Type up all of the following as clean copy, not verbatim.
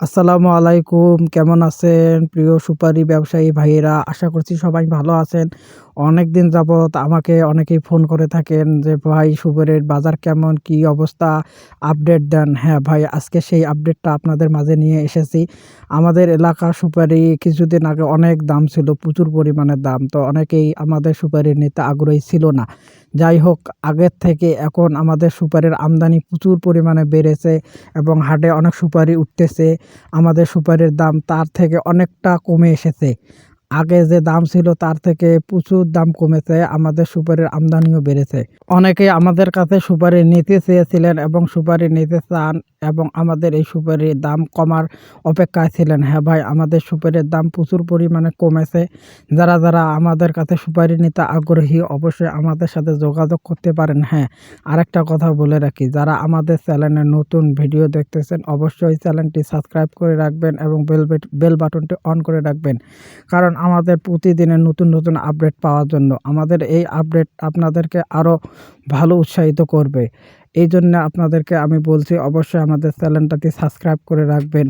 আসসালামু আলাইকুম। কেমন আছেন প্রিয় সুপারি ব্যবসায়ী ভাইয়েরা? আশা করছি সবাই ভালো আছেন। অনেকদিন যাবৎ আমাকে অনেকেই ফোন করে থাকেন যে, "ভাই সুপারির বাজার কেমন? কি অবস্থা? আপডেট দেন।" হ্যাঁ ভাই, আজকে সেই আপডেটটা আপনাদের মাঝে নিয়ে এসেছি। আমাদের এলাকার সুপারি কিছুদিন আগে অনেক দাম ছিল, প্রচুর পরিমাণে দাম। তো অনেকেই আমাদের সুপারি নিতে আগ্রহী ছিল না। যাই হোক, আগের থেকে এখন আমাদের সুপারির আমদানি প্রচুর পরিমাণে বেড়েছে এবং হাটে অনেক সুপারি উঠতেছে। আমাদের সুপারির দাম তার থেকে অনেকটা কমে এসেছে। আগে যে দাম ছিল তার থেকে প্রচুর দাম কমেছে। আমাদের সুপারির আমদানিও বেড়েছে। অনেকেই আমাদের কাছে সুপারি নিতে চেয়েছিলেন এবং সুপারি নিতে চান এবং আমাদের এই সুপারির দাম কমার অপেক্ষায় ছিলেন। হ্যাঁ ভাই, আমাদের সুপারির দাম প্রচুর পরিমাণে কমেছে। যারা আমাদের কাছে সুপারি নিতে আগ্রহী অবশ্যই আমাদের সাথে যোগাযোগ করতে পারেন। হ্যাঁ, আরেকটা কথা বলে রাখি, যারা আমাদের চ্যানেলে নতুন ভিডিও দেখতেছেন অবশ্যই চ্যানেলটি সাবস্ক্রাইব করে রাখবেন এবং বেল বাটনটি অন করে রাখবেন। কারণ আমাদের প্রতিদিনের নতুন আপডেট পাওয়ার জন্য আমাদের এই আপডেট আপনাদেরকে আরও ভালো উৎসাহিত করবে। এইজন্য আপনাদেরকে আমি বলছি অবশ্যই আমাদের চ্যানেলটাতে সাবস্ক্রাইব করে রাখবেন।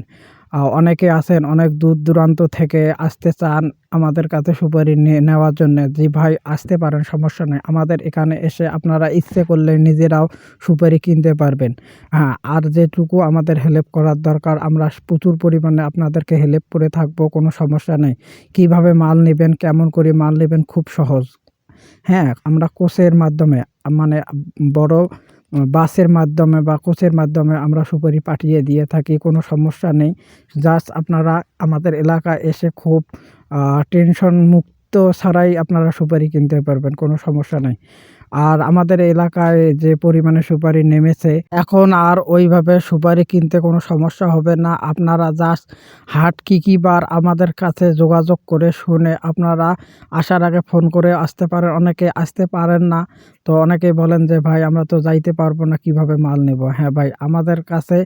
অনেকে আছেন অনেক দূর-দূরান্ত থেকে আসতে চান আমাদের কাছে সুপারি নেওয়ার জন্যে। জি ভাই, আসতে পারেন, সমস্যা নাই। আমাদের এখানে এসে আপনারা ইচ্ছে করলে নিজেরাও সুপারি কিনতে পারবেন। হ্যাঁ, আর যেটুকু আমাদের হেল্প করার দরকার আমরা প্রচুর পরিমাণে আপনাদেরকে হেল্প করে থাকবো, কোনো সমস্যা নেই। কিভাবে মাল নিবেন, কেমন করে মাল নিবেন খুব সহজ। হ্যাঁ, আমরা কোচের মাধ্যমে মানে বড় বাসের মাধ্যমে বা কোচের মাধ্যমে আমরা সুপারি পাঠিয়ে দিয়ে থাকি, কোনো সমস্যা নেই। জাস্ট আপনারা আমাদের এলাকায় এসে খুব টেনশন মুক্ত ছাড়াই আপনারা সুপারি কিনতে পারবেন, কোনো সমস্যা নাই। আর আমাদের এলাকায় যে পরিমাণে সুপারি নেমেছে, এখন আর ওইভাবে সুপারি কিনতে কোনো সমস্যা হবে না। আপনারা জাস্ট হাট কি বার আমাদের কাছে যোগাযোগ করে শুনে আপনারা আসার আগে ফোন করে আসতে পারেন। অনেকে আসতে পারেন না। তো অনেকেই বলেন যে, "ভাই আমরা তো যাইতে পারবো না, কিভাবে মাল নেব?" হ্যাঁ ভাই, আমাদের কাছে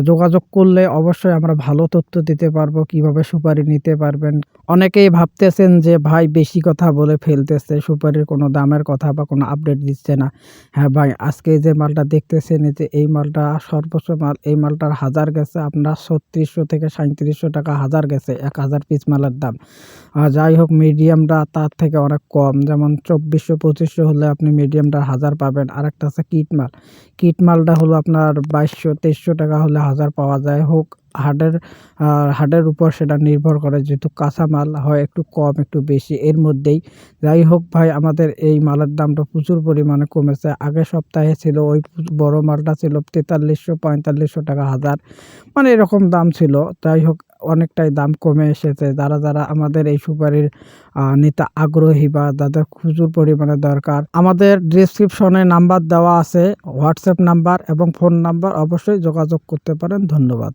যোগাযোগ করলে অবশ্যই আমরা ভালো তথ্য দিতে পারবো কিভাবে সুপারি নিতে পারবেন। অনেকেই ভাবতেছেন যে, ভাই বেশি কথা বলে ফেলতেছে, সুপারির কোনো দামের কথা বা কোনো আপডেট দিচ্ছে না। হ্যাঁ ভাই, আজকে যে মালটা দেখতেছেন এই যে এই মালটা সর্বোচ্চ মাল, এই মালটার হাজার গেছে আপনার ৩৬০০ থেকে ৩৭০০ টাকা হাজার গেছে ১,০০০ পিস মালের দাম। যাই হোক, মিডিয়ামটা তার থেকে অনেক কম, যেমন ২৪০০-২৫০০ হলে আপনি মিডিয়ামটার হাজার পাবেন। আরেকটা আছে কিট মাল। কিট মালটা হলো আপনার ২২০০-২৩০০ টাকা হলে হাজার পাওয়া যায়। হাটের হাটের উপর সেটা নির্ভর করে, যেহেতু কাঁচামাল হয় একটু কম একটু বেশি এর মধ্যেই। যাই হোক ভাই, আমাদের এই মালের দামটা প্রচুর পরিমাণে কমেছে। আগের সপ্তাহে ছিল ওই বড় মালটা ছিল ৪৩০০-৪৫০০ টাকা হাজার। মানে এরকম দাম ছিল। যাই হোক, অনেকটাই দাম কমে এসেছে। যারা আমাদের এই সুপারির নিতে আগ্রহী বা যাদের প্রচুর পরিমাণে দরকার, আমাদের ডেসক্রিপশনে নাম্বার দেওয়া আছে, হোয়াটসঅ্যাপ নাম্বার এবং ফোন নাম্বার, অবশ্যই যোগাযোগ করতে পারেন। ধন্যবাদ।